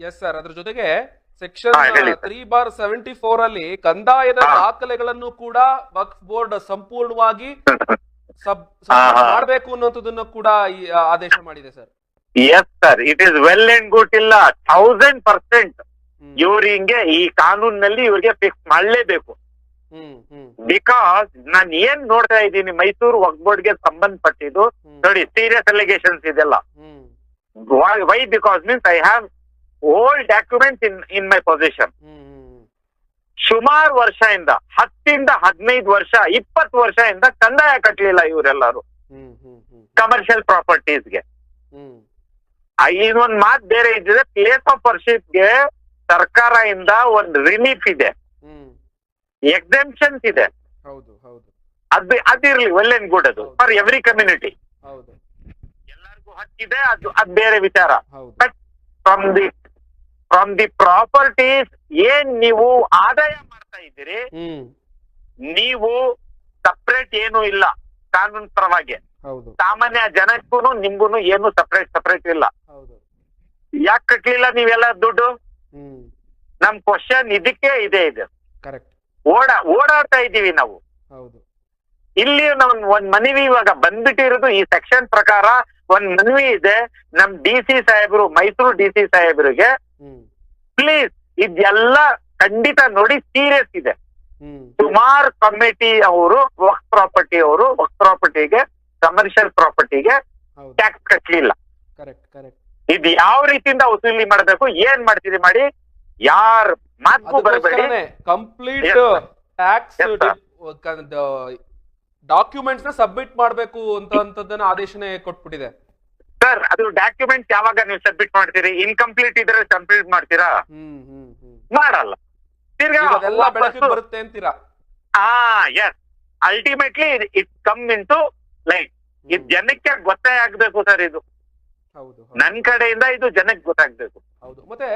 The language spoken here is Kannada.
ಎಸ್ ಸರ್, ಅದ್ರ ಜೊತೆಗೆ ಸೆಕ್ಷನ್ ಹೇಳಿ ಸರ್. 3/74 ಅಲ್ಲಿ ಕಂದಾಯದ ದಾಖಲೆಗಳನ್ನು ಕೂಡ ವಕ್ಫ್ ಬೋರ್ಡ್ ಸಂಪೂರ್ಣವಾಗಿ ಮಾಡಬೇಕು ಅನ್ನೋದನ್ನ ಕೂಡ ಈ ಆದೇಶ ಮಾಡಿದೆ sir. Yes sir, it is well and good. ಇಲ್ಲ 1000% ಇವ್ರು ಹಿಂಗೆ ಈ ಕಾನೂನಿನಲ್ಲಿ ಇವ್ರಿಗೆ ಫಿಕ್ಸ್ ಮಾಡ್ಲೇಬೇಕು. ಬಿಕಾಸ್ ನಾನು ಏನ್ ನೋಡ್ತಾ ಇದ್ದೀನಿ ಮೈಸೂರು ವಕ್ಫ್ ಬೋರ್ಡ್ಗೆ ಸಂಬಂಧಪಟ್ಟಿದ್ದು, ನೋಡಿ ಸೀರಿಯಸ್ ಅಲಿಗೇಷನ್ಸ್ ಇದೆಲ್ಲ. Why? Because means I have old documents in my position. ಸುಮಾರು ವರ್ಷದಿಂದ 10 - 15 ವರ್ಷ 20 ವರ್ಷದಿಂದ ಕಂದಾಯ ಕಟ್ಟಲಿಲ್ಲ ಇವರೆಲ್ಲರೂ ಕಮರ್ಷಿಯಲ್ ಪ್ರಾಪರ್ಟೀಸ್ಗೆ. ಇದೊಂದ್ ಮಾತು ಬೇರೆ ಇದ್ರೆ, ಪ್ಲೇಸ್ ಆಫ್ ವರ್ಷಿಪ್ಗೆ ಸರ್ಕಾರ ಇಂದ ಒಂದು ರಿಲೀಫ್ ಇದೆ, ಎಕ್ಸೆಂಪ್ಷನ್ಸ್ ಇದೆ. ಅದಿರ್ಲಿ, ವೆಲ್ ಅಂಡ್ ಗುಡ್. ಅದು ಫಾರ್ ಎವ್ರಿ ಕಮ್ಯುನಿಟಿ ಎಲ್ಲರಿಗೂ ಹಕ್ಕಿದೆ, ಅದು ಬೇರೆ ವಿಚಾರ. ಬಟ್ ಫ್ರಮ್ ದಿ ಪ್ರಾಪರ್ಟೀಸ್ ಏನ್ ನೀವು ಆದಾಯ ಮಾಡ್ತಾ ಇದ್ದೀರಿ, ನೀವು ಸಪ್ರೇಟ್ ಏನು ಇಲ್ಲ ಕಾನೂನು ಪರವಾಗಿ. ಸಾಮಾನ್ಯ ಜನಕ್ಕೂ ನಿಮ್ಗೂನು ಏನು ಸಪ್ರೇಟ್ ಇಲ್ಲ. ಯಾಕೆ ಕಟ್ಲಿಲ್ಲ ನೀವೆಲ್ಲ ದುಡ್ಡು? ನಮ್ ಕ್ವಶನ್ ಇದಕ್ಕೆ ಇದೆ. ಓಡಾಡ್ತಾ ಇದ್ದೀವಿ ನಾವು. ಇಲ್ಲಿ ಒಂದ್ ಮನವಿ ಇವಾಗ ಬಂದ್ಬಿಟ್ಟಿರೋದು ಈ ಸೆಕ್ಷನ್ ಪ್ರಕಾರ. ಒಂದ್ ಮನವಿ ಇದೆ ನಮ್ DC ಸಾಹೇಬರು, ಮೈಸೂರು DC ಸಾಹೇಬರಿಗೆ, ಪ್ಲೀಸ್ ಇದೆಲ್ಲ ಖಂಡಿತ ನೋಡಿ, ಸೀರಿಯಸ್ ಇದೆ. ಸುಮಾರು ಕಮಿಟಿ ಅವರು ವಕ್ಫ್ ಪ್ರಾಪರ್ಟಿಗೆ ಕಮರ್ಷಿಯಲ್ ಪ್ರಾಪರ್ಟಿಗೆ ಟ್ಯಾಕ್ಸ್ ಕಟ್ಲಿಲ್ಲ. ಇದು ಯಾವ ರೀತಿಯಿಂದ ವಸೂಲಿ ಮಾಡಬೇಕು, ಏನ್ ಮಾಡ್ತೀರಿ ಮಾಡಿ, ಯಾರ ಮಾತು ಬರಬೇಡಿ. ಕಂಪ್ಲೀಟ್ ಟ್ಯಾಕ್ಸ್ ಡಾಕ್ಯುಮೆಂಟ್ಸ್ ನ ಸಬ್ಮಿಟ್ ಮಾಡಬೇಕು ಅಂತದನ್ನ ಆದೇಶನೇ ಕೊಟ್ಬಿಟ್ಟಿದೆ ಸರ್. ಅದು ಡಾಕ್ಯುಮೆಂಟ್ಸ್ ಯಾವಾಗ ನೀವು ಸಬ್ಮಿಟ್ ಮಾಡ್ತೀರಿ? ಇನ್ಕಂಪ್ಲೀಟ್ ಇದ್ರೆ ಸಬ್ಮಿಟ್ ಮಾಡ್ತೀರಾ? ಮಾಡಲ್ಲ. ಅದೆಲ್ಲ ಬೆಳಕಿಗೆ ಬರುತ್ತೆ ಅಂತೀರಾ? Yes, ultimately it come into light. ಇದು ಜನಕ್ಕೆ ಗೊತ್ತೇ ಆಗ್ಬೇಕು ಸರ್. ಇದು ನನ್ ಕಡೆಯಿಂದ ಇದು ಜನಕ್ಕೆ ಗೊತ್ತಾಗ್ಬೇಕು. ಹೌದು. ಮತ್ತೆ